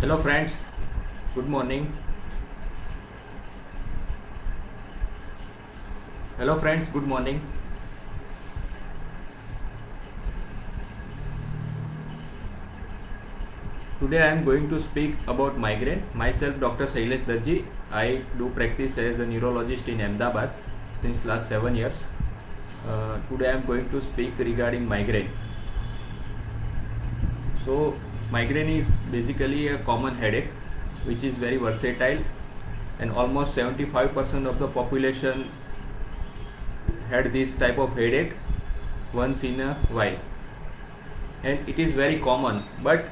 Hello friends, good morning. Hello friends, good morning. Today I am going to speak about migraine. Myself Dr. Shailesh Darji. I do practice as a neurologist in Ahmedabad since last 7 years. Today I am going to speak regarding migraine. So migraine is basically a common headache which is very versatile, and almost 75% of the population had this type of headache once in a while, and it is very common, but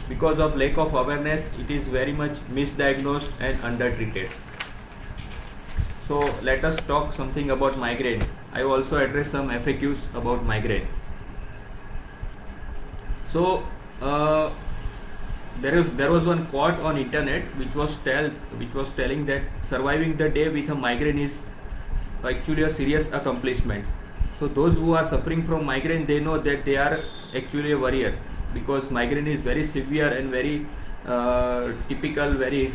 because of lack of awareness it is very much misdiagnosed and undertreated. So let us talk something about migraine. I will also address some FAQs about migraine. So there was one quote on internet which was telling that surviving the day with a migraine is actually a serious accomplishment. So those who are suffering from migraine, they know that they are actually a warrior, because migraine is very severe and very typical, very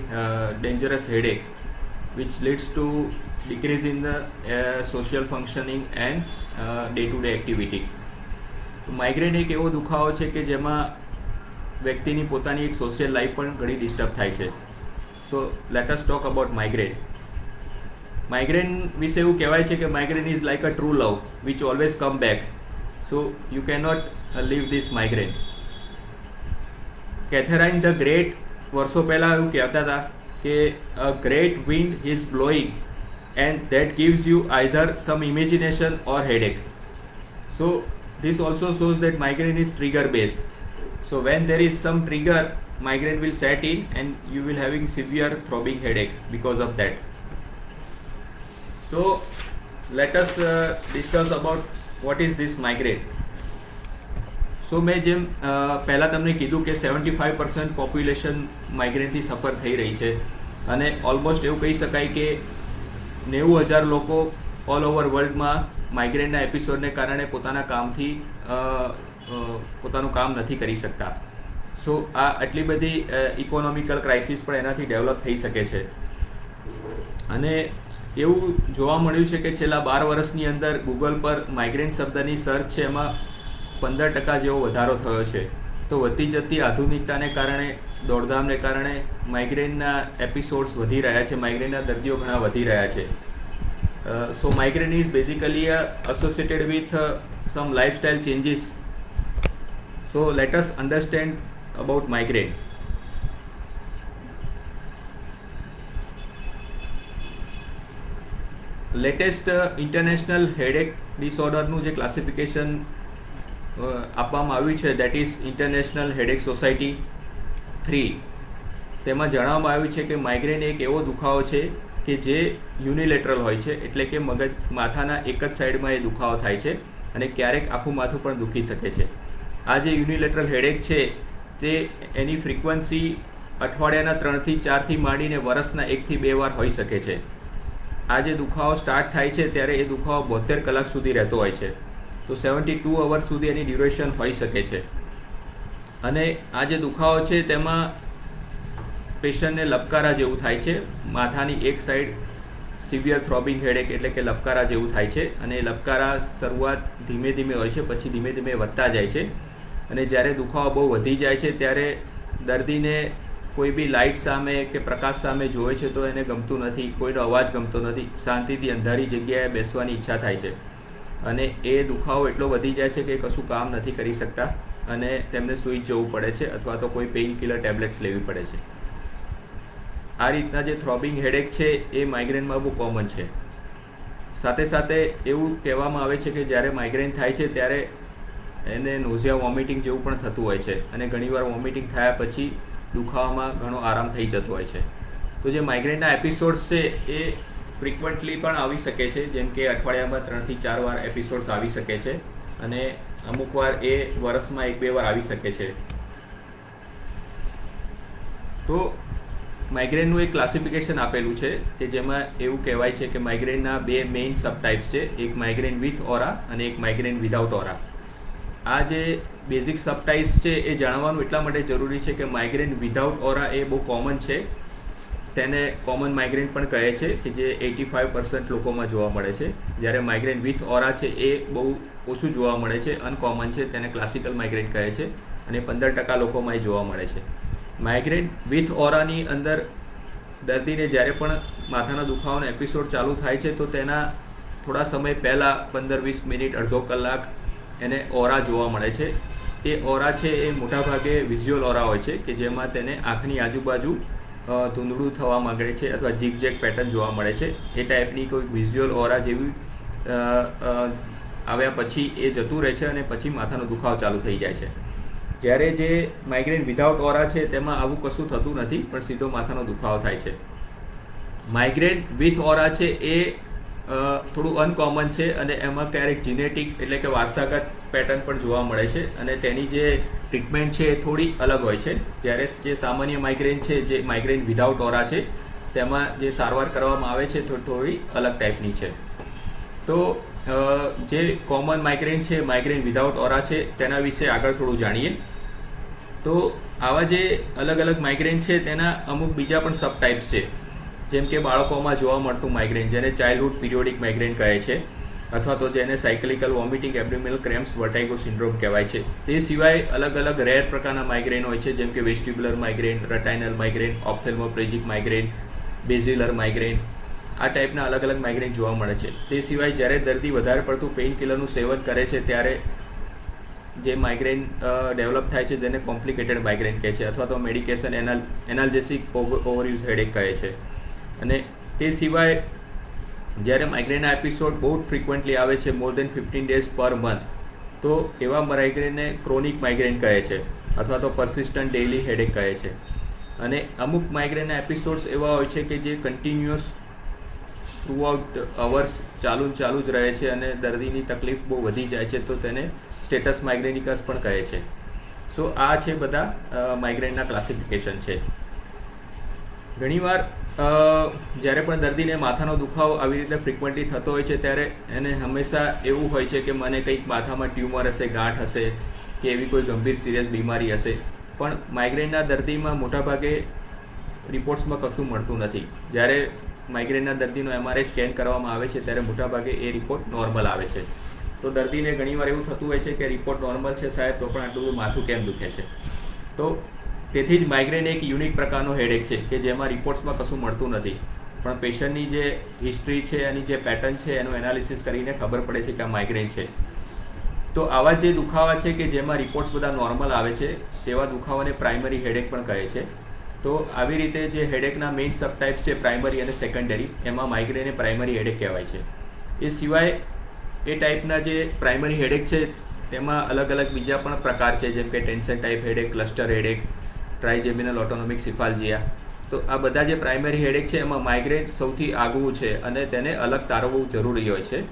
dangerous headache which leads to decrease in the social functioning and day-to-day activity. તો migraine એક એવો દુખાવો છે કે જેમાં વ્યક્તિની પોતાની એક સોશિયલ લાઈફ પણ ઘણી ડિસ્ટર્બ થાય છે. So let us talk about migraine. Migraine વિશે એવું કહેવાય છે કે migraine is like a true love which always come back. So you cannot leave this migraine. Catherine the great વર્ષો પહેલાં એવું કહેતા હતા કે a great wind is blowing and that gives you either some imagination or headache. So this also shows that migraine is trigger based. So when there is some trigger, migraine will set in and you will having severe throbbing headache because of that. So let us discuss about what is this migraine. So મેં જેમ પહેલાં તમને કીધું કે 75% population માઇગ્રેનથી સફર થઈ રહી છે, અને ઓલમોસ્ટ એવું કહી શકાય કે 90,000 લોકો ઓલ ઓવર વર્લ્ડમાં માઇગ્રેનના એપિસોડને કારણે પોતાના કામથી પોતાનું કામ નથી કરી શકતા. સો આ આટલી બધી ઇકોનોમિકલ ક્રાઇસિસ પણ એનાથી ડેવલપ થઈ શકે છે. અને એવું જોવા મળ્યું છે કે છેલ્લા 12 વર્ષની અંદર ગૂગલ પર માઇગ્રેન શબ્દની સર્ચ છે એમાં 15% જેવો વધારો થયો છે. તો વધતી જતી આધુનિકતાને કારણે, દોડધામને કારણે માઇગ્રેનના એપિસોડ્સ વધી રહ્યા છે, માઇગ્રેનના દર્દીઓ ઘણા વધી રહ્યા છે. So migraine is basically associated with some lifestyle changes. So let us understand about migraine. Latest international headache ડિસઓર્ડરનું જે ક્લાસિફિકેશન આપવામાં આવ્યું છે, that is international headache society 3. તેમાં જણાવવામાં આવ્યું છે કે માઇગ્રેન એક એવો દુખાવો છે કે જે યુનિલેટરલ હોય છે, એટલે કે મગજ માથાના એક જ સાઈડમાં એ દુખાવો થાય છે અને ક્યારેક આખું માથું પણ દુખી શકે છે. આ જે યુનિલેટરલ હેડેક છે તે એની ફ્રીક્વન્સી અઠવાડિયાના 3 થી 4 થી માંડીને વર્ષના 1 થી 2 વાર હોઈ શકે છે. આ જે દુખાવો સ્ટાર્ટ થાય છે ત્યારે એ દુખાવો 72 કલાક સુધી રહેતો હોય છે. તો 72 અવર્સ સુધી એની ડ્યુરેશન હોઈ શકે છે. અને આ જે દુખાવો છે તેમાં પેશન્ટને લપકારા જેવું થાય છે. માથાની એક સાઈડ સિવિયર થ્રોબિંગ હેડેક એટલે કે લપકારા જેવું થાય છે, અને એ લપકારા શરૂઆત ધીમે ધીમે હોય છે, પછી ધીમે ધીમે વધતા જાય છે. અને જ્યારે દુખાવો બહુ વધી જાય છે ત્યારે દર્દીને કોઈ બી લાઇટ સામે કે પ્રકાશ સામે જોવે છે તો એને ગમતું નથી, કોઈનો અવાજ ગમતો નથી, શાંતિથી અંધારી જગ્યાએ બેસવાની ઈચ્છા થાય છે. અને એ દુખાવો એટલો વધી જાય છે કે કશું કામ નથી કરી શકતા અને તેમને સૂઈ જવું પડે છે અથવા તો કોઈ પેઇન કિલર ટેબ્લેટ્સ લેવી પડે છે. આ રીતના જે થ્રોબિંગ હેડેક છે એ માઇગ્રેનમાં બહુ કોમન છે. સાથે સાથે એવું કહેવામાં આવે છે કે જ્યારે માઇગ્રેન થાય છે ત્યારે એને નોઝિયા વોમિટિંગ જેવું પણ થતું હોય છે, અને ઘણીવાર વોમિટિંગ થયા પછી દુખાવામાં ઘણો આરામ થઈ જતો હોય છે. તો જે માઇગ્રેનના એપિસોડ્સ છે એ ફ્રિકવન્ટલી પણ આવી શકે છે, જેમ કે અઠવાડિયામાં 3 થી 4 વાર એપિસોડ્સ આવી શકે છે, અને અમુક વાર એ વર્ષમાં 1-2 વાર આવી શકે છે. તો માઇગ્રેનનું એક ક્લાસિફિકેશન આપેલું છે કે જેમાં એવું કહેવાય છે કે માઇગ્રેનના 2 મેઇન સબ ટાઈપ્સ છે, એક માઇગ્રેન વિથ ઓરા અને એક માઇગ્રેન વિધાઉટ ઓરા. આ જે બેઝિક સબટાઇપ્સ છે એ જાણવાનું એટલા માટે જરૂરી છે કે માઇગ્રેન વિધાઉટ ઓરા એ બહુ કોમન છે. તેને કોમન માઇગ્રેન પણ કહે છે કે જે 85% લોકોમાં જોવા મળે છે. જ્યારે માઇગ્રેન વિથ ઓરા છે એ બહુ ઓછું જોવા મળે છે, અનકોમન છે, તેને ક્લાસિકલ માઇગ્રેન કહે છે અને 15% લોકોમાં એ જોવા મળે છે. માઇગ્રેન વિથ ઓરાની અંદર દર્દીને જ્યારે પણ માથાના દુખાવાનો એપિસોડ ચાલુ થાય છે તો તેના થોડા સમય પહેલાં 15-20 મિનિટ, અડધો કલાક એને ઓરા જોવા મળે છે. એ ઓરા છે એ મોટાભાગે વિઝ્યુઅલ ઓરા હોય છે કે જેમાં તેને આંખની આજુબાજુ ધૂંધળું થવા માંગે છે અથવા ઝિગઝેગ પેટર્ન જોવા મળે છે. એ ટાઈપની કોઈ વિઝ્યુઅલ ઓરા જેવી આવ્યા પછી એ જતું રહે છે અને પછી માથાનો દુખાવો ચાલુ થઈ જાય છે. જ્યારે જે માઇગ્રેન વિધાઉટ ઓરા છે તેમાં આવું કશું થતું નથી, પણ સીધો માથાનો દુખાવો થાય છે. માઇગ્રેન વિથ ઓરા છે એ થોડું અનકોમન છે અને એમાં ક્યારેક જીનેટિક એટલે કે વારસાગત પેટર્ન પણ જોવા મળે છે અને તેની જે ટ્રીટમેન્ટ છે એ થોડી અલગ હોય છે. જ્યારે જે સામાન્ય માઇગ્રેન છે, જે માઇગ્રેન વિધાઉટ ઓરા છે, તેમાં જે સારવાર કરવામાં આવે છે થોડી અલગ ટાઈપની છે. તો જે કોમન માઇગ્રેન છે, માઇગ્રેન વિધાઉટ ઓરા છે, તેના વિશે આગળ થોડું જાણીએ. તો આવા જે અલગ અલગ માઇગ્રેન છે તેના અમુક બીજા પણ સબ ટાઈપ્સ છે. જેમ કે બાળકોમાં જોવા મળતું માઇગ્રેન, જેને ચાઇલ્ડહુડ પિરિયોડિક માઇગ્રેન કહે છે, અથવા તો જેને સાયકલિકલ વોમિટિંગ એબ્ડોમિનલ ક્રેમ્પ્સ વર્ટાઇગો સિન્ડ્રોમ કહેવાય છે. તે સિવાય અલગ અલગ રેર પ્રકારના માઇગ્રેન હોય છે, જેમ કે vestibular migraine, retinal migraine, ophthalmoplegic migraine, basilar migraine, આ ટાઈપના અલગ અલગ માઇગ્રેન જોવા મળે છે. તે સિવાય જ્યારે દર્દી વધારે પડતું પેઇન કિલરનું સેવન કરે છે ત્યારે જે માઇગ્રેન ડેવલપ થાય છે તેને કોમ્પ્લિકેટેડ માઇગ્રેન કહે છે, અથવા તો મેડિકેશન એનાલ્જેસિક ઓવરયુઝ હેડેક કહે છે. અને તે સિવાય જ્યારે માઇગ્રેનના એપિસોડ બહુ જ ફ્રિકવન્ટલી આવે છે, મોર દેન 15 days પર મંથ, તો એવા માઇગ્રેનને ક્રોનિક માઇગ્રેન કહે છે અથવા તો પર્સિસ્ટન્ટ ડેઇલી હેડેક કહે છે. અને અમુક માઇગ્રેનના એપિસોડ્સ એવા હોય છે કે જે કન્ટિન્યુઅસ થ્રુઆઉટ અવર્સ ચાલુ જ રહે છે અને દર્દીની તકલીફ બહુ વધી જાય છે, તો તેને સ્ટેટસ માઇગ્રેનિકસ પણ કહે છે. સો આ છે બધા માઇગ્રેનના ક્લાસિફિકેશન છે. ઘણીવાર જ્યારે પણ દર્દીને માથાનો દુખાવો આવી રીતે ફ્રિકવન્ટલી થતો હોય છે ત્યારે એને હંમેશા એવું હોય છે કે મને કંઈક માથામાં ટ્યુમર હશે, ગાંઠ હશે કે એવી કોઈ ગંભીર સિરિયસ બીમારી હશે. પણ માઇગ્રેનના દર્દીમાં મોટાભાગે રિપોર્ટ્સમાં કશું મળતું નથી. જ્યારે માઇગ્રેનના દર્દીનો MRI સ્કેન કરવામાં આવે છે ત્યારે મોટાભાગે એ રિપોર્ટ નોર્મલ આવે છે. તો દર્દીને ઘણીવાર એવું થતું હોય છે કે રિપોર્ટ નોર્મલ છે સાહેબ, તો પણ આટલું બધું માથું કેમ દુખે છે. તો તેથી જ માઇગ્રેન એક યુનિક પ્રકારનો હેડેક છે કે જેમાં રિપોર્ટ્સમાં કશું મળતું નથી, પણ પેશન્ટની જે હિસ્ટ્રી છે, એની જે પેટર્ન છે, એનું એનાલિસિસ કરીને ખબર પડે છે કે આ માઇગ્રેન છે. તો આવા જે દુખાવા છે કે જેમાં રિપોર્ટ્સ બધા નોર્મલ આવે છે તેવા દુખાવાને પ્રાઇમરી હેડેક પણ કહે છે. તો આવી રીતે જે હેડેકના મેઇન સબ ટાઇપ્સ છે પ્રાઇમરી અને સેકન્ડરી, એમાં માઇગ્રેન એ પ્રાઇમરી હેડેક કહેવાય છે. એ સિવાય એ ટાઈપના જે પ્રાઇમરી હેડેક છે તેમાં અલગ અલગ બીજા પણ પ્રકાર છે, જેમ કે tension type headache, cluster headache, trigeminal autonomic cephalalgia. તો આ બધા જે પ્રાઇમરી હેડેક છે એમાં માઇગ્રેન સૌથી આગવું છે અને તેને અલગ તારવવું જરૂરી હોય છે.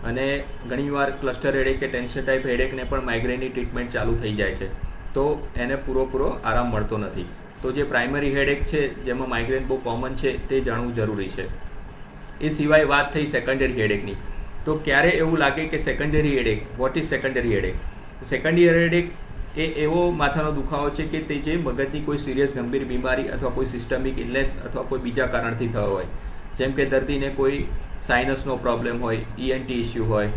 અને ઘણીવાર ક્લસ્ટર હેડેક કે ટેન્શન ટાઈપ હેડેકને પણ માઇગ્રેનની ટ્રીટમેન્ટ ચાલુ થઈ જાય છે, તો એને પૂરો આરામ મળતો નથી. તો જે પ્રાઇમરી હેડેક છે જેમાં માઇગ્રેન બહુ કોમન છે તે જાણવું જરૂરી છે. એ સિવાય વાત થઈ સેકન્ડરી હેડેકની. તો ક્યારે એવું લાગે કે secondary headache, what is secondary headache? Secondary headache એ એવો માથાનો દુખાવો છે કે તે જે મગજની કોઈ સિરિયસ ગંભીર બીમારી અથવા કોઈ સિસ્ટમિક ઇલનેસ અથવા કોઈ બીજા કારણથી થયો હોય. જેમ કે દર્દીને કોઈ સાઇનસનો પ્રોબ્લેમ હોય, ENT ઇસ્યુ હોય,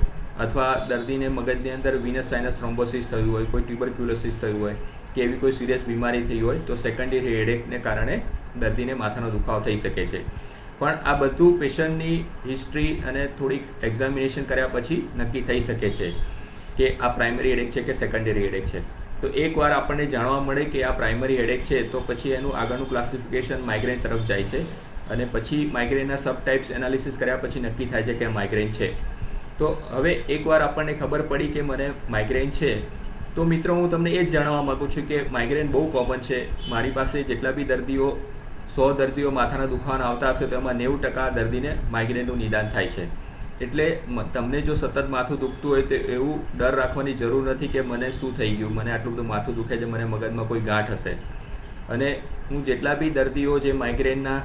અથવા દર્દીને મગજની અંદર વિનસ સાઇનસ થ્રોમ્બોસિસ થયું હોય, કોઈ ટ્યુબરક્યુલોસિસ થયું હોય કે એવી કોઈ સિરિયસ બીમારી થઈ હોય, તો સેકન્ડરી હેડેકને કારણે દર્દીને માથાનો દુખાવો થઈ શકે છે. પણ આ બધું પેશન્ટની હિસ્ટ્રી અને થોડીક એક્ઝામિનેશન કર્યા પછી નક્કી થઈ શકે છે કે આ પ્રાઇમરી હેડેક છે કે સેકન્ડરી હેડેક છે. તો એકવાર આપણને જાણવા મળે કે આ પ્રાઇમરી હેડેક છે તો પછી એનું આગળનું ક્લાસિફિકેશન માઇગ્રેન તરફ જાય છે અને પછી માઇગ્રેનના સબ ટાઇપ્સ એનાલિસિસ કર્યા પછી નક્કી થાય છે કે માઇગ્રેન છે. તો હવે એકવાર આપણને ખબર પડી કે મને માઇગ્રેન છે, તો મિત્રો હું તમને એ જ જાણવા માગું છું કે માઇગ્રેન બહુ કોમન છે. મારી પાસે જેટલા બી દર્દીઓ 100 દર્દીઓ માથાના દુખાવાના આવતા હશે તો એમાં 90% દર્દીને માઇગ્રેનનું નિદાન થાય છે. એટલે તમને જો સતત માથું દુખતું હોય તો એવું ડર રાખવાની જરૂર નથી કે મને શું થઈ ગયું, મને આટલું બધું માથું દુખે છે, મને મગજમાં કોઈ ગાંઠ હશે. અને હું જેટલા બી દર્દીઓ જે માઇગ્રેનના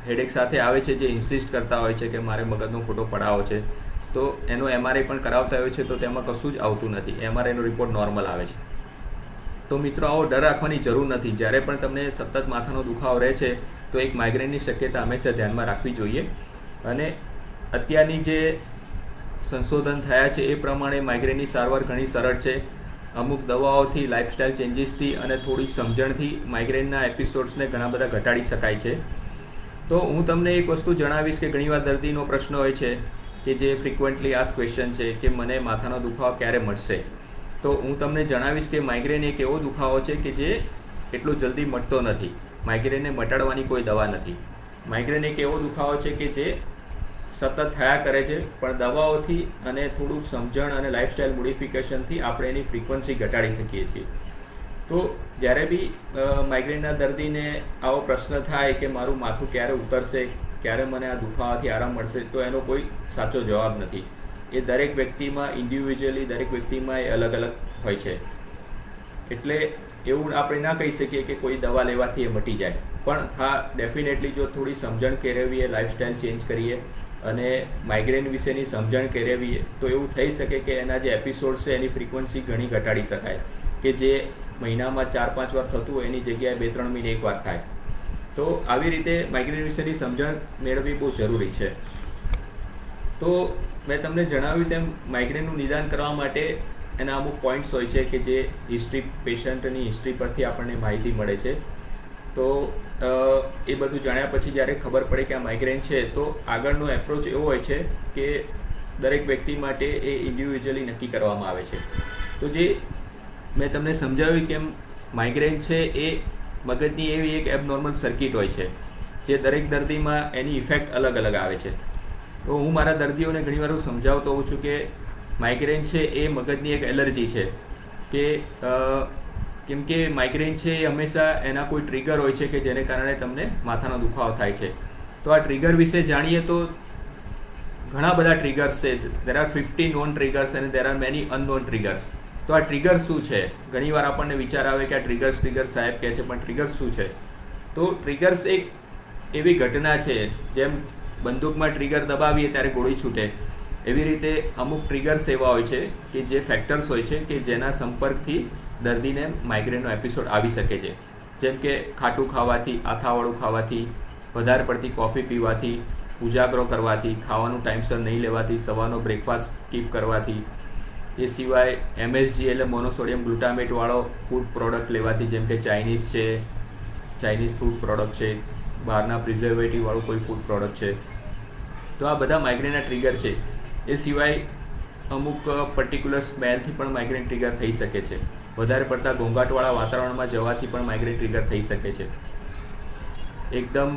હેડેક સાથે આવે છે, જે ઇન્સિસ્ટ કરતા હોય છે કે મારે મગજનો ફોટો પડાવવો છે, તો એનો MRI પણ કરાવતા હોય છે તો તેમાં કશું જ આવતું નથી, MRIનો રિપોર્ટ નોર્મલ આવે છે. તો મિત્રો આવો ડર રાખવાની જરૂર નથી. જ્યારે પણ તમને સતત માથાનો દુખાવો રહે છે તો એક માઇગ્રેનની શક્યતા હંમેશા ધ્યાનમાં રાખવી જોઈએ. અને અત્યારની જે સંશોધન થયા છે એ પ્રમાણે માઇગ્રેનની સારવાર ઘણી સરળ છે. અમુક દવાઓથી, લાઇફસ્ટાઇલ ચેન્જીસથી અને થોડીક સમજણથી માઇગ્રેનના એપિસોડ્સને ઘણા બધા ઘટાડી શકાય છે. તો હું તમને એક વસ્તુ જણાવીશ કે ઘણીવાર દર્દીનો પ્રશ્ન હોય છે કે જે ફ્રિકવન્ટલી આ ક્વેશ્ચન છે કે મને માથાનો દુખાવો ક્યારે મળશે. તો હું તમને જણાવીશ કે માઇગ્રેન એક એવો દુખાવો છે કે જે એટલું જલ્દી મટતો નથી. માઇગ્રેનને મટાડવાની કોઈ દવા નથી. માઇગ્રેન એક એવો દુખાવો છે કે જે સતત થયા કરે છે, પણ દવાઓથી અને થોડુંક સમજણ અને લાઇફસ્ટાઇલ મોડિફિકેશનથી આપણે એની ફ્રિકવન્સી ઘટાડી શકીએ છીએ. તો જ્યારે બી માઇગ્રેનના દર્દીને આવો પ્રશ્ન થાય કે મારું માથું ક્યારે ઉતરશે, ક્યારે મને આ દુખાવાથી આરામ મળશે, તો એનો કોઈ સાચો જવાબ નથી. એ દરેક વ્યક્તિમાં ઇન્ડિવિજ્યુઅલી, દરેક વ્યક્તિમાં એ અલગ અલગ હોય છે. એટલે એવું આપણે ના કહી શકીએ કે કોઈ દવા લેવાથી એ મટી જાય. પણ હા, ડેફિનેટલી જો થોડી સમજણ કેળવીએ, લાઇફસ્ટાઇલ ચેન્જ કરીએ અને માઇગ્રેન વિશેની સમજણ કેળવીએ તો એવું થઈ શકે કે એના જે એપિસોડ છે એની ફ્રિકવન્સી ઘણી ઘટાડી શકાય. કે જે મહિનામાં 4-5 વાર થતું હોય એની જગ્યાએ 2-3 મહિને એકવાર થાય. તો આવી રીતે માઇગ્રેન વિશેની સમજણ મેળવવી બહુ જરૂરી છે. તો મેં તમને જણાવ્યું તેમ માઇગ્રેનનું નિદાન કરવા માટે એના અમુક પોઈન્ટ્સ હોય છે કે જે હિસ્ટ્રી, પેશન્ટની હિસ્ટ્રી પરથી આપણને માહિતી મળે છે. તો એ બધું જાણ્યા પછી જ્યારે ખબર પડે કે આ માઇગ્રેન છે તો આગળનો એપ્રોચ એવો હોય છે કે દરેક વ્યક્તિ માટે એ ઇન્ડિવિજ્યુઅલી નક્કી કરવામાં આવે છે. તો જે મેં તમને સમજાવ્યું કેમ માઇગ્રેન છે એ મગજની એવી એક એબનોર્મલ સર્કિટ હોય છે જે દરેક દર્દીમાં એની ઇફેક્ટ અલગ અલગ આવે છે. તો હું મારા દર્દીઓને ઘણીવાર હું સમજાવતો હોઉં છું કે માઇગ્રેન છે એ મગજની એક એલર્જી છે. કે કેમ કે માઇગ્રેન છે એ હંમેશા એના કોઈ ટ્રિગર હોય છે કે જેને કારણે તમને માથાનો દુખાવો થાય છે. તો આ ટ્રિગર વિશે જાણીએ તો ઘણા બધા ટ્રિગર્સ છે. દેર આર 50 નોન ટ્રિગર્સ અને there are many unknown triggers. તો આ ટ્રિગર શું છે? ઘણીવાર આપણને વિચાર આવે કે આ ટ્રિગર્સ સાહેબ કહે છે, પણ ટ્રિગર્સ શું છે? તો ટ્રિગર્સ એક એવી ઘટના છે જેમ બંદૂકમાં ટ્રિગર દબાવીએ ત્યારે ગોળી છૂટે, એવી રીતે અમુક ટ્રિગર્સ એવા હોય છે કે જે ફેક્ટર્સ હોય છે કે જેના સંપર્કથી દર્દીને માઇગ્રેનનો એપિસોડ આવી શકે છે. જેમ કે ખાટું ખાવાથી, આથાવાળું ખાવાથી, વધારે પડતી કોફી પીવાથી, ઉજાગરો કરવાથી, ખાવાનું ટાઈમસર નહીં લેવાથી, સવારનો બ્રેકફાસ્ટ સ્કીપ કરવાથી, એ સિવાય MSG એટલે મોનોસોડિયમ ગ્લુટામેટવાળો ફૂડ પ્રોડક્ટ લેવાથી, જેમ કે ચાઇનીઝ ફૂડ પ્રોડક્ટ છે, બહારના પ્રિઝર્વેટિવવાળું કોઈ ફૂડ પ્રોડક્ટ છે. તો આ બધા માઇગ્રેનના ટ્રિગર છે. એ સિવાય અમુક પર્ટિક્યુલર સ્મેલથી પણ માઇગ્રેન ટ્રિગર થઈ શકે છે. વધારે પડતા ઘોંઘાટવાળા વાતાવરણમાં જવાથી પણ માઇગ્રેન ટ્રિગર થઈ શકે છે. એકદમ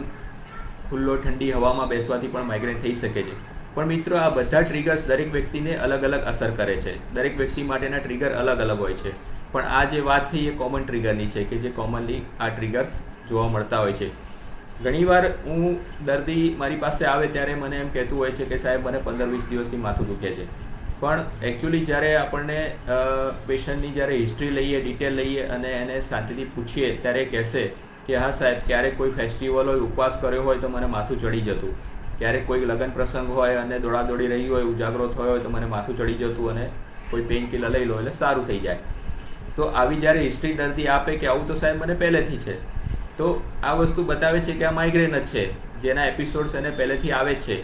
ખુલ્લો ઠંડી હવામાં બેસવાથી પણ માઇગ્રેન થઈ શકે છે. પણ મિત્રો, આ બધા ટ્રિગર્સ દરેક વ્યક્તિને અલગ અલગ અસર કરે છે. દરેક વ્યક્તિ માટેના ટ્રિગર અલગ અલગ હોય છે. પણ આ જે વાત થઈ એ કોમન ટ્રિગરની છે કે જે કોમનલી આ ટ્રિગર્સ જોવા મળતા હોય છે. ઘણીવાર હું દર્દી મારી પાસે આવે ત્યારે મને એમ કહેતું હોય છે કે સાહેબ મને 15-20 દિવસથી માથું દુખે છે. પણ એકચ્યુઅલી જ્યારે આપણને પેશન્ટની જ્યારે હિસ્ટ્રી લઈએ, ડિટેલ લઈએ અને એને શાંતિથી પૂછીએ ત્યારે કહેશે કે હા સાહેબ, ક્યારેક કોઈ ફેસ્ટિવલ હોય, ઉપવાસ કર્યો હોય તો મને માથું ચડી જતું, ક્યારેક કોઈ લગ્ન પ્રસંગ હોય અને દોડાદોડી રહી હોય, ઉજાગરો થયો હોય તો મને માથું ચડી જતું અને કોઈ પેઇન કિલર લઈ લો એટલે સારું થઈ જાય. તો આવી જ્યારે હિસ્ટ્રી દર્દી આપે કે આવું તો સાહેબ મને પહેલેથી છે, તો આ વસ્તુ બતાવે છે કે આ માઇગ્રેન જ છે, જેના એપિસોડ્સ એને પહેલેથી આવે જ છે.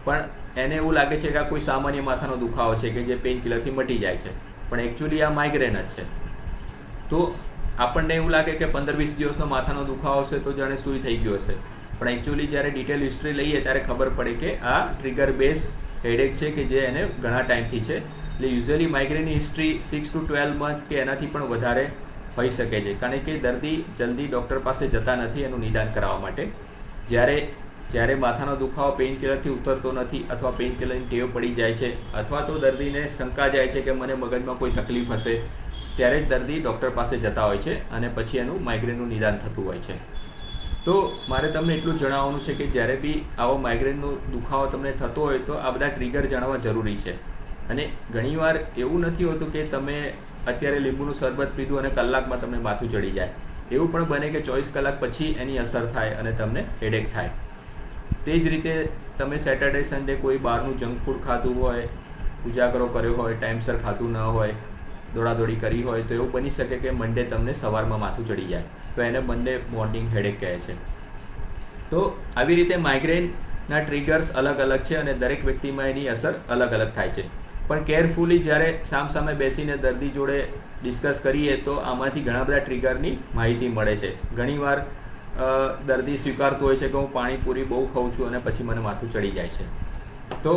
પણ એને એવું લાગે છે કે આ કોઈ સામાન્ય માથાનો દુખાવો છે કે જે પેઇન કિલરથી મટી જાય છે, પણ એકચ્યુઅલી આ માઇગ્રેન જ છે. તો આપણને એવું લાગે કે 15-20 દિવસનો માથાનો દુખાવો હશે તો જાણે સૂઈ થઈ ગયો હશે, પણ એકચ્યુઅલી જ્યારે ડિટેલ હિસ્ટ્રી લઈએ ત્યારે ખબર પડે કે આ ટ્રિગર બેઝ હેડેક છે કે જે એને ઘણા ટાઈમથી છે. એટલે યુઝ્યુઅલી માઇગ્રેનની હિસ્ટ્રી 6 to 12 મંથ કે એનાથી પણ વધારે હોઈ શકે છે, કારણ કે દર્દી જલ્દી ડૉક્ટર પાસે જતા નથી એનું નિદાન કરાવવા માટે. જ્યારે માથાનો દુખાવો પેઇન કિલરથી ઉતરતો નથી અથવા પેઇન કિલરની ટેવ પડી જાય છે અથવા તો દર્દીને શંકા જાય છે કે મને મગજમાં કોઈ તકલીફ હશે, ત્યારે જ દર્દી ડૉક્ટર પાસે જતા હોય છે અને પછી એનું માઇગ્રેનનું નિદાન થતું હોય છે. તો મારે તમને એટલું જ જણાવવાનું છે કે જ્યારે બી આવો માઇગ્રેનનો દુખાવો તમને થતો હોય તો આ બધા ટ્રિગર જાણવા જરૂરી છે. અને ઘણીવાર એવું નથી હોતું કે તમે અત્યારે લીંબુનું શરબત પીધું અને કલાકમાં તમને માથું ચડી જાય. એવું પણ બને કે 24 કલાક પછી એની અસર થાય અને તમને હેડેક થાય. તે જ રીતે તમે સેટરડે સન્ડે કોઈ બહારનું જંક ફૂડ ખાધું હોય ઉજાગરો કર્યો હોય, ટાઈમસર ખાધું ન હોય, દોડાદોડી કરી હોય, તો એવું બની શકે કે મંડે તમને સવારમાં માથું ચડી જાય, તો એને મંડે મોર્નિંગ હેડેક કહે છે. તો આવી રીતે માઇગ્રેનના ટ્રિગર્સ અલગ અલગ છે અને દરેક વ્યક્તિમાં એની અસર અલગ અલગ થાય છે. પણ કેરફુલી જ્યારે સામસામે બેસીને દર્દી જોડે ડિસ્કસ કરીએ તો આમાંથી ઘણા બધા ટ્રિગરની માહિતી મળે છે. ઘણીવાર દર્દી સ્વીકારતો હોય છે કે હું પાણીપુરી બહુ ખાઉં છું અને પછી મને માથું ચડી જાય છે. તો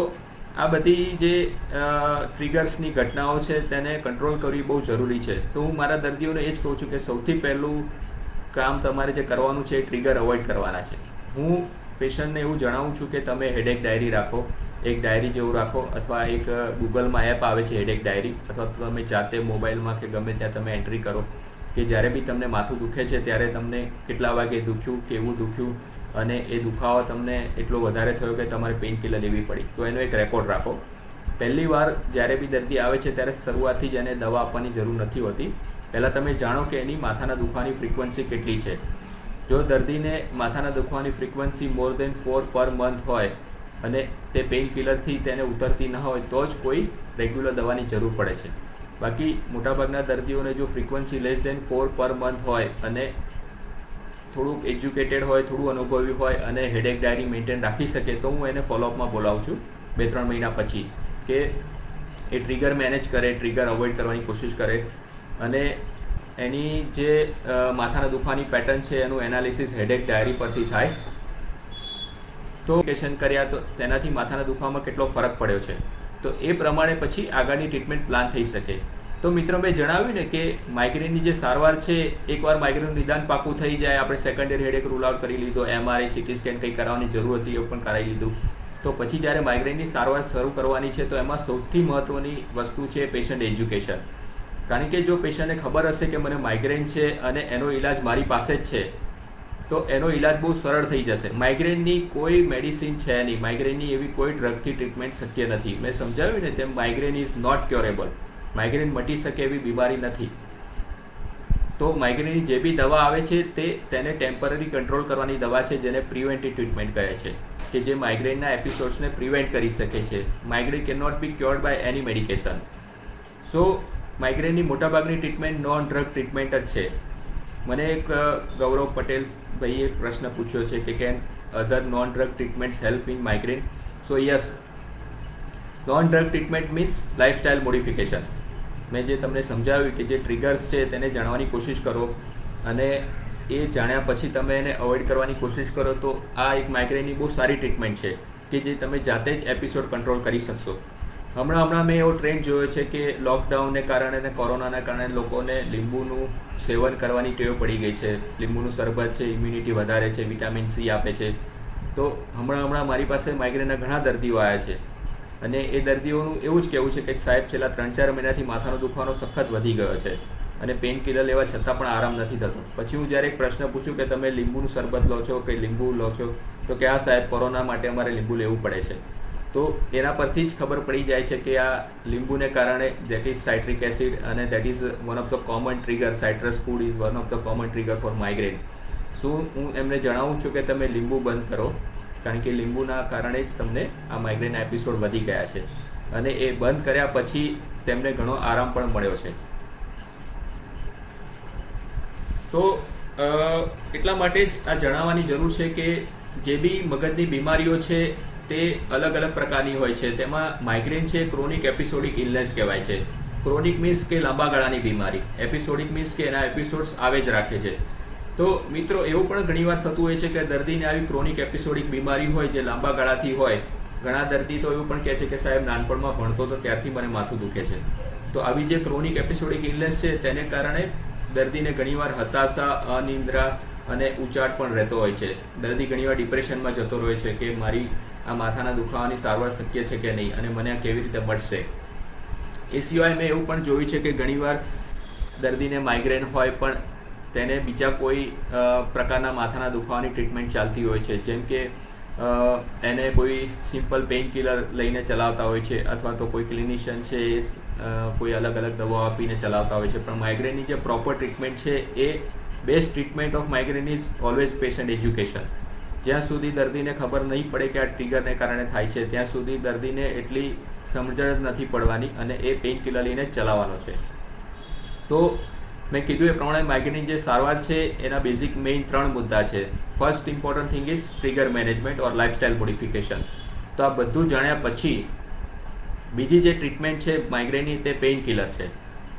આ બધી જે ટ્રિગર્સની ઘટનાઓ છે તેને કંટ્રોલ કરવી બહુ જરૂરી છે. તો હું મારા દર્દીઓને એ જ કહું છું કે સૌથી પહેલું કામ તમારે જે કરવાનું છે એ ટ્રિગર અવોઇડ કરવાના છે. હું પેશન્ટને એવું જણાવું છું કે તમે હેડેક ડાયરી રાખો, એક ડાયરી જેવું રાખો, અથવા એક ગૂગલમાં એપ આવે છે હેડેક ડાયરી, અથવા તો તમે જાતે મોબાઈલમાં કે ગમે ત્યાં તમે એન્ટ્રી કરો કે જ્યારે બી તમને માથું દુખે છે ત્યારે તમને કેટલા વાગે દુખ્યું, કેવું દુખ્યું, અને એ દુખાવો તમને એટલો વધારે થયો કે તમારે પેઇન કિલર લેવી પડી, તો એનો એક રેકોર્ડ રાખો. પહેલી વાર જ્યારે બી દર્દી આવે છે ત્યારે શરૂઆતથી જ એને દવા આપવાની જરૂર નથી હોતી. પહેલાં તમે જાણો કે એની માથાના દુખવાની ફ્રિકવન્સી કેટલી છે. જો દર્દીને માથાના દુખવાની ફ્રિકવન્સી મોર દેન 4 પર મંથ હોય અને તે પેઇન કિલરથી તેને ઉતરતી ન હોય તો જ કોઈ રેગ્યુલર દવાની જરૂર પડે છે. બાકી મોટાભાગના દર્દીઓને જો frequency less than 4 per month હોય અને થોડુંક એજ્યુકેટેડ હોય, થોડું અનુભવી હોય અને હેડેક ડાયરી મેન્ટેન રાખી શકે તો હું એને ફોલોઅપમાં બોલાવું છું 2-3 મહિના પછી, કે એ ટ્રિગર મેનેજ કરે, ટ્રિગર અવોઇડ કરવાની કોશિશ કરે અને એની જે માથાના દુખવાની પેટર્ન છે એનું એનાલિસિસ હેડેક ડાયરી પરથી થાય. તો ઓપરેશન કર્યા તો તેનાથી માથાના દુખાવામાં કેટલો ફરક પડ્યો છે, તો એ પ્રમાણે પછી આગળની ટ્રીટમેન્ટ પ્લાન થઈ શકે. તો મિત્રો મેં જણાવ્યું ને કે માઇગ્રેનની જે સારવાર છે, એકવાર માઇગ્રેનનું નિદાન પાકું થઈ જાય, આપણે સેકન્ડરી હેડેક રૂલ આઉટ કરી લીધો, MRI CT સ્કેન કંઈ કરાવવાની જરૂર હતી એ પણ કરાવી લીધું, તો પછી જ્યારે માઇગ્રેનની સારવાર શરૂ કરવાની છે તો એમાં સૌથી મહત્ત્વની વસ્તુ છે પેશન્ટ એજ્યુકેશન. કારણ કે જો પેશન્ટને ખબર હશે કે મને માઇગ્રેન છે અને એનો ઇલાજ મારી પાસે જ છે તો એનો ઇલાજ બહુ સરળ થઈ જશે. માઇગ્રેનની કોઈ મેડિસિન છે નહીં, માઇગ્રેનની એવી કોઈ ડ્રગથી ટ્રીટમેન્ટ શક્ય નથી. મેં સમજાવ્યું ને તેમ migraine is not curable. Migraine મટી શકે એવી બીમારી નથી. તો માઇગ્રેનની જે બી દવા આવે છે તેને ટેમ્પરરી કંટ્રોલ કરવાની દવા છે, જેને પ્રિવેન્ટિવ ટ્રીટમેન્ટ કહે છે, કે જે માઇગ્રેનના એપિસોડ્સને પ્રિવેન્ટ કરી શકે છે. Migraine can not be cured by any medication. So માઇગ્રેનની મોટાભાગની ટ્રીટમેન્ટ નોન ડ્રગ ટ્રીટમેન્ટ જ છે. મને એક ગૌરવ પટેલ ભાઈએ પ્રશ્ન પૂછ્યો છે કે can other non drug treatments help in migraine? So yes, non drug treatment means lifestyle modification. મેં જે તમને સમજાવ્યું કે જે ટ્રિગર્સ છે તેને જાણવાની કોશિશ કરો અને એ જાણ્યા પછી તમે એને અવોઇડ કરવાની કોશિશ કરો તો આ એક માઇગ્રેનની બહુ સારી ટ્રીટમેન્ટ છે કે જે તમે જાતે જ એપિસોડ કંટ્રોલ કરી શકશો. હમણાં મેં એવો ટ્રેન્ડ જોયો છે કે લોકડાઉનને કારણે અને કોરોનાના કારણે લોકોને લીંબુનું સેવન કરવાની ટેવ પડી ગઈ છે. લીંબુનું શરબત છે, ઇમ્યુનિટી વધારે છે, વિટામિન C આપે છે. તો હમણાં મારી પાસે માઇગ્રેનના ઘણા દર્દીઓ આવ્યા છે અને એ દર્દીઓનું એવું જ કહેવું છે કે સાહેબ છેલ્લા 3-4 મહિનાથી માથાનો દુખવાનો સખત વધી ગયો છે અને પેઇન કિલર લેવા છતાં પણ આરામ નથી થતો. પછી હું જ્યારે એક પ્રશ્ન પૂછું કે તમે લીંબુનું શરબત લો છો કે લીંબુ લો છો, તો કે આ સાહેબ કોરોના માટે અમારે લીંબુ લેવું પડે છે. તો એના પરથી જ ખબર પડી જાય છે કે આ લીંબુને કારણે દેટ ઇઝ સાઇટ્રિક એસિડ અને that is one of the common trigger. Citrus food is one of the common trigger for migraine. શું હું એમને જણાવું છું કે તમે લીંબુ બંધ કરો, કારણ કે લીંબુના કારણે જ તમને આ માઇગ્રેનના એપિસોડ વધી ગયા છે અને એ બંધ કર્યા પછી તેમને ઘણો આરામ પણ મળ્યો છે. તો એટલા માટે જ આ જણાવવાની જરૂર છે કે જે બી મગજની બીમારીઓ છે તે અલગ અલગ પ્રકારની હોય છે. તેમાં માઇગ્રેન છે ક્રોનિક એપિસોડિક ઇલનેસ કહેવાય છે. ક્રોનિક મીન્સ કે લાંબા ગાળાની બીમારી, એપિસોડિક મીન્સ કે એના એપિસોડ્સ આવે જ રાખે છે. તો મિત્રો એવું પણ ઘણીવાર થતું હોય છે કે દર્દીને આવી ક્રોનિક એપિસોડિક બીમારી હોય જે લાંબા ગાળાથી હોય. ઘણા દર્દી તો એવું પણ કહે છે કે સાહેબ નાનપણમાં ભણતો તો ત્યારથી મને માથું દુખે છે. તો આવી જે ક્રોનિક એપિસોડિક ઇલનેસ છે તેને કારણે દર્દીને ઘણીવાર હતાશા, અનિદ્રા અને ઉચાટ પણ રહેતો હોય છે. દર્દી ઘણીવાર ડિપ્રેશનમાં જતો રહે છે કે મારી આ માથાના દુખાવાની સારવાર શક્ય છે કે નહીં અને મને આ કેવી રીતે મળશે. એ સિવાય મેં એવું પણ જોયું છે કે ઘણીવાર દર્દીને માઇગ્રેન હોય પણ તેને બીજા કોઈ પ્રકારના માથાના દુખાવાની ટ્રીટમેન્ટ ચાલતી હોય છે, જેમ કે એને કોઈ સિમ્પલ પેઇન કિલર લઈને ચલાવતા હોય છે અથવા તો કોઈ ક્લિનિશિયન છે એ કોઈ અલગ અલગ દવાઓ આપીને ચલાવતા હોય છે. પણ માઇગ્રેનની જે પ્રોપર ટ્રીટમેન્ટ છે એ best treatment of migraine is always patient education. જ્યાં સુધી દર્દીને ખબર નહીં પડે કે આ ટ્રિગરને કારણે થાય છે ત્યાં સુધી દર્દીને એટલી સમજણ નથી પડવાની અને એ પેઇન કિલર લઈને જ ચલાવવાનો છે. તો મેં કીધું એ પ્રમાણે માઇગ્રેનની જે સારવાર છે એના બેઝિક મેઇન 3 મુદ્દા છે. First important thing is trigger management or lifestyle modification. તો આ બધું જાણ્યા પછી બીજી જે ટ્રીટમેન્ટ છે માઇગ્રેનની તે પેઇન કિલર છે.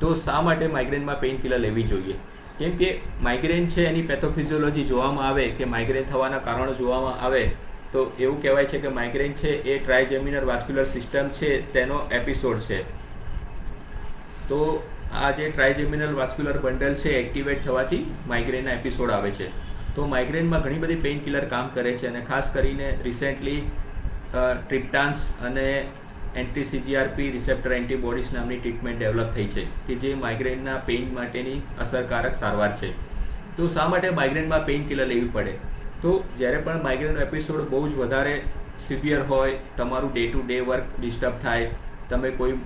તો શા માટે માઇગ્રેનમાં પેઇન કિલર લેવી જોઈએ? કેમ કે માઇગ્રેન છે એની પેથોફિઝિયોલોજી જોવામાં આવે કે માઇગ્રેન થવાના કારણો જોવામાં આવે તો એવું કહેવાય છે કે માઇગ્રેન છે એ ટ્રાઇજેમિનલ વાસ્ક્યુલર સિસ્ટમ છે તેનો એપિસોડ છે. તો આ જે ટ્રાઇજેમિનલ વાસ્ક્યુલર બંડલ છે એક્ટિવેટ થવાથી માઇગ્રેનના એપિસોડ આવે છે. તો માઇગ્રેનમાં ઘણી બધી પેઇન કિલર કામ કરે છે અને ખાસ કરીને રિસેન્ટલી ટ્રિપ્ટાન્સ અને એન્ટી-CGRP રિસેપ્ટર એન્ટીબોડીઝ નામની ટ્રીટમેન્ટ ડેવલપ થઈ છે કે જે માઇગ્રેનના પેઇન માટેની અસરકારક સારવાર છે. તો શા માટે માઇગ્રેનમાં પેઇન કિલર લેવી પડે? તો જ્યારે પણ માઇગ્રેનનો એપિસોડ બહુ જ વધારે સિવિયર હોય, તમારું day to day work disturb થાય, તમે કોઈ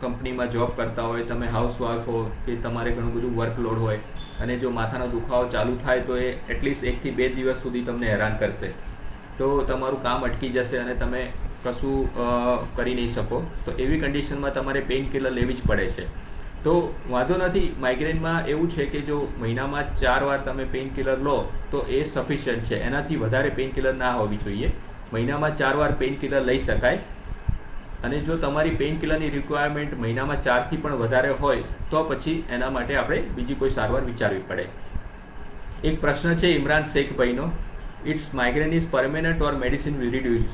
કંપનીમાં જોબ કરતા હોય, તમે હાઉસવાઇફ હો કે તમારે ઘણું બધું વર્કલોડ હોય અને જો માથાનો દુખાવો ચાલુ થાય તો એ એટલીસ્ટ 1 થી 2 દિવસ સુધી તમને હેરાન કરશે. તો તમારું કામ અટકી જશે અને તમે કશું કરી નહીં શકો. તો એવી કન્ડિશનમાં તમારે પેઇન કિલર લેવી જ પડે છે. તો વાંધો નથી, માઇગ્રેનમાં એવું છે કે જો મહિનામાં 4 વાર તમે પેઇન કિલર લો તો એ સફિશિયન્ટ છે. એનાથી વધારે પેઇન કિલર ના હોવી જોઈએ. મહિનામાં 4 વાર પેઇન કિલર લઈ શકાય. અને જો તમારી પેઇન કિલરની રિક્વાયરમેન્ટ મહિનામાં 4થી પણ વધારે હોય તો પછી એના માટે આપણે બીજી કોઈ સારવાર વિચારવી પડે. એક પ્રશ્ન છે ઇમરાન શેખભાઈનો, it's migraine is permanent or medicine will reduce?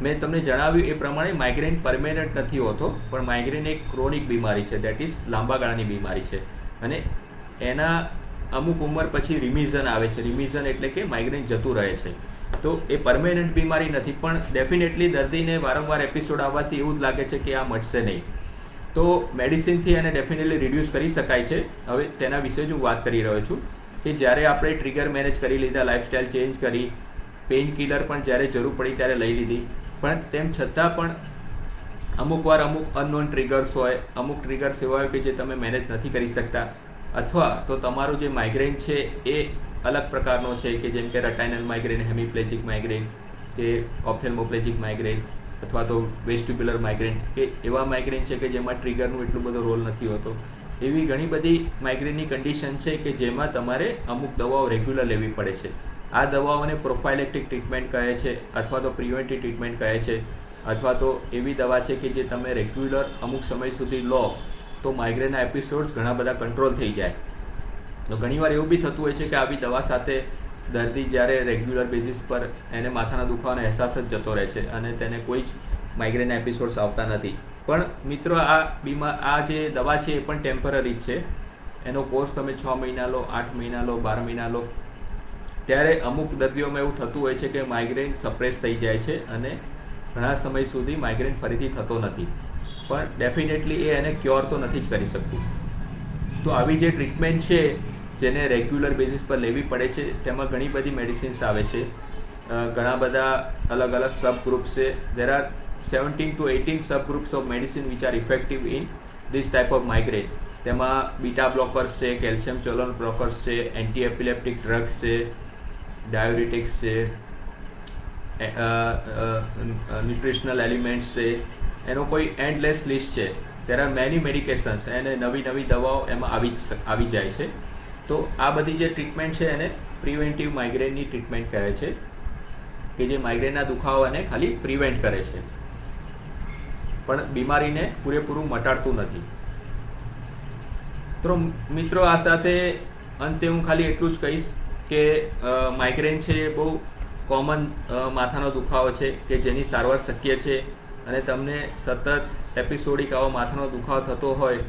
મેં તમને જણાવ્યું એ પ્રમાણે માઇગ્રેન પરમેનન્ટ નથી હોતો, પણ માઇગ્રેન એક ક્રોનિક બીમારી છે, દેટ ઇઝ લાંબા ગાળાની બીમારી છે અને એના અમુક ઉંમર પછી રિમિઝન આવે છે. રિમિઝન એટલે કે માઇગ્રેન જતું રહે છે. તો એ પરમેનન્ટ બીમારી નથી, પણ ડેફિનેટલી દર્દીને વારંવાર એપિસોડ આવવાથી એવું જ લાગે છે કે આ મટશે નહીં. તો મેડિસિનથી એને ડેફિનેટલી રિડ્યુસ કરી શકાય છે. હવે તેના વિશે જ હું વાત કરી રહ્યો છું કે જ્યારે આપણે ટ્રિગર મેનેજ કરી લીધા, લાઇફસ્ટાઇલ ચેન્જ કરી, પેઇન કિલર પણ જ્યારે જરૂર પડી ત્યારે લઈ લીધી, પણ તેમ છતાં પણ અમુક વાર અમુક અનનોન ટ્રિગર્સ હોય, અમુક ટ્રિગર્સ એવા હોય કે જે તમે મેનેજ નથી કરી શકતા, અથવા તો તમારું જે માઇગ્રેન છે એ અલગ પ્રકારનો છે કે જેમ કે રટાઇનલ માઇગ્રેન, હેમિપ્લેજિક માઇગ્રેન કે ઓપ્થેલ્મોપ્લેજિક માઇગ્રેન અથવા તો વેસ્ટિબ્યુલર માઇગ્રેન, કે એવા માઇગ્રેન છે કે જેમાં ટ્રિગરનું એટલું બધો રોલ નથી હોતો. એવી ઘણી બધી માઇગ્રેનની કન્ડિશન છે કે જેમાં તમારે અમુક દવાઓ રેગ્યુલર લેવી પડે છે. આ દવાઓને પ્રોફાઇલેક્ટિક ટ્રીટમેન્ટ કહે છે અથવા તો પ્રિવેન્ટિવ ટ્રીટમેન્ટ કહે છે, અથવા તો એવી દવા છે કે જે તમે રેગ્યુલર અમુક સમય સુધી લો તો માઇગ્રેનના એપિસોડ્સ ઘણા બધા કંટ્રોલ થઈ જાય. તો ઘણીવાર એવું બી થતું હોય છે કે આવી દવા સાથે દર્દી જ્યારે રેગ્યુલર બેઝિસ પર એને માથાના દુખાવાનો અહેસાસ જ જતો રહે છે અને તેને કોઈ જ માઇગ્રેનના એપિસોડ્સ આવતા નથી. પણ મિત્રો આ જે દવા છે એ પણ ટેમ્પરરી જ છે. એનો કોર્સ તમે 6 મહિના લો, 8 મહિના લો, 12 મહિના લો, ત્યારે અમુક દર્દીઓમાં એવું થતું હોય છે કે માઇગ્રેન સપ્રેસ થઈ જાય છે અને ઘણા સમય સુધી માઇગ્રેન ફરીથી થતો નથી. પણ ડેફિનેટલી એ એને ક્યોર તો નથી જ કરી શકતું. તો આવી જે ટ્રીટમેન્ટ છે જેને રેગ્યુલર બેઝિસ પર લેવી પડે છે તેમાં ઘણી બધી મેડિસિન્સ આવે છે, ઘણા બધા અલગ અલગ સબ ગ્રુપ્સ છે. There are 17 to 18 subgroups of medicine which are effective in this type of migraine. તેમાં બીટા બ્લોકર્સ છે, કેલ્શિયમ ચેનલ બ્લોકર્સ છે, એન્ટી એપિલેપ્ટિક ડ્રગ્સ છે, ડાયુરેટિક્સ છે, ન્યુટ્રિશનલ એલિમેન્ટ્સ છે, એનો કોઈ એન્ડલેસ લિસ્ટ છે. there are many medications અને નવી નવી દવાઓ એમાં આવી જાય છે. તો આ બધી જે ટ્રીટમેન્ટ છે એને પ્રિવેન્ટિવ માઇગ્રેનની ટ્રીટમેન્ટ કહે છે કે જે માઇગ્રેનના દુખાવાને ખાલી પ્રિવેન્ટ કરે છે પણ બીમારીને પૂરેપૂરું મટાડતું નથી. તો મિત્રો આ સાથે અંતે હું ખાલી એટલું જ કહીશ કે માઇગ્રેન છે એ બહુ કોમન માથાનો દુખાવો છે કે જેની સારવાર શક્ય છે અને તમને સતત એપિસોડિક આવો માથાનો દુખાવો થતો હોય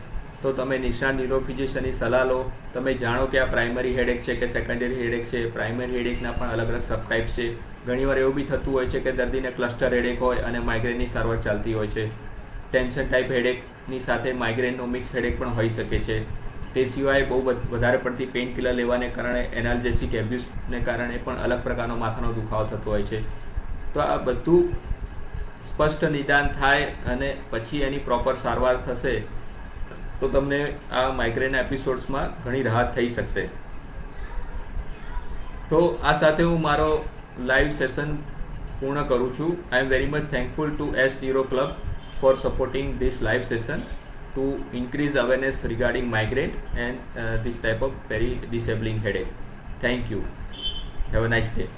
તો તમે નિષ્ણાત ન્યુરોફિઝિશિયનની સલાહ લો. તમે જાણો કે આ પ્રાઇમરી હેડેક છે કે સેકન્ડરી હેડેક છે. પ્રાઇમરી હેડેકના પણ અલગ અલગ સબટાઇપ છે. ઘણીવાર એવું બી થતું હોય છે કે દર્દીને ક્લસ્ટર હેડેક હોય અને માઇગ્રેનની સારવાર ચાલતી હોય છે. ટેન્શન ટાઈપ હેડેકની સાથે માઇગ્રેનનો મિક્સ હેડેક પણ હોઈ શકે છે. તે સિવાય બહુ વધારે પડતી પેઇન કિલર લેવાને કારણે એનાલ્જેસિક એબ્યુઝને કારણે પણ અલગ પ્રકારનો માથાનો દુખાવો થતો હોય છે. તો આ બધું સ્પષ્ટ નિદાન થાય અને પછી એની પ્રોપર સારવાર થશે તો તમને આ માઇગ્રેનના એપિસોડ્સમાં ઘણી રાહત થઈ શકશે. તો આ સાથે હું મારો લાઈવ સેશન પૂર્ણ કરું છું. I am very much thankful to S neuro club for supporting this live session to increase awareness regarding migraine and this type of very disabling headache. Thank you. Have a nice day.